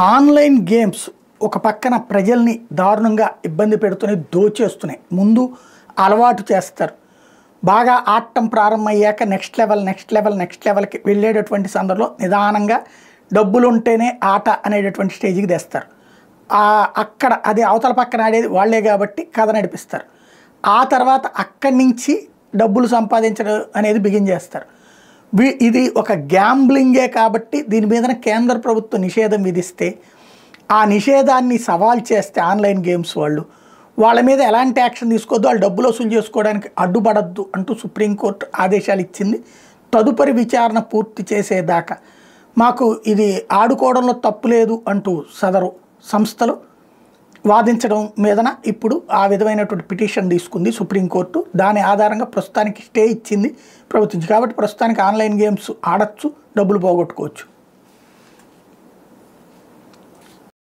Online games ఒక పక్కన ప్రజల్ని దారుణంగా ఇబ్బంది పెడుతున్నాయి, దోచేస్తున్నాయి. ముందు అలవాటు చేస్తారు, బాగా ఆడటం ప్రారంభమయ్యాక నెక్స్ట్ లెవెల్కి వెళ్ళేటటువంటి సందర్భంలో నిదానంగా డబ్బులు ఉంటేనే ఆట అనేటటువంటి స్టేజ్కి తెస్తారు. అక్కడ అది అవతల పక్కన ఆడేది వాళ్లే కాబట్టి కథ నడిపిస్తారు. ఆ తర్వాత అక్కడి నుంచి డబ్బులు సంపాదించడం అనేది బిగిన్ చేస్తారు. ఇది ఒక గ్యాంబ్లింగే కాబట్టి దీని మీద కేంద్ర ప్రభుత్వం నిషేధం విధిస్తే ఆ నిషేధాన్ని సవాల్ చేస్తే ఆన్లైన్ గేమ్స్ వాళ్ళ మీద ఎలాంటి యాక్షన్ తీసుకోవద్దు, వాళ్ళు డబ్బులు వసూలు చేసుకోవడానికి అడ్డుపడద్దు అంటూ సుప్రీంకోర్టు ఆదేశాలు ఇచ్చింది. తదుపరి విచారణ పూర్తి చేసేదాకా మాకు ఇది ఆడుకోవడంలో తప్పు లేదు అంటూ సదరు సంస్థలు వాదించడం మీదన ఇప్పుడు ఆ విధమైనటువంటి పిటిషన్ తీసుకుంది సుప్రీంకోర్టు. దాని ఆధారంగా ప్రస్తుతానికి స్టే ఇచ్చింది ప్రభుత్వం. కాబట్టి ప్రస్తుతానికి ఆన్లైన్ గేమ్స్ ఆడచ్చు, డబ్బులు పోగొట్టుకోవచ్చు.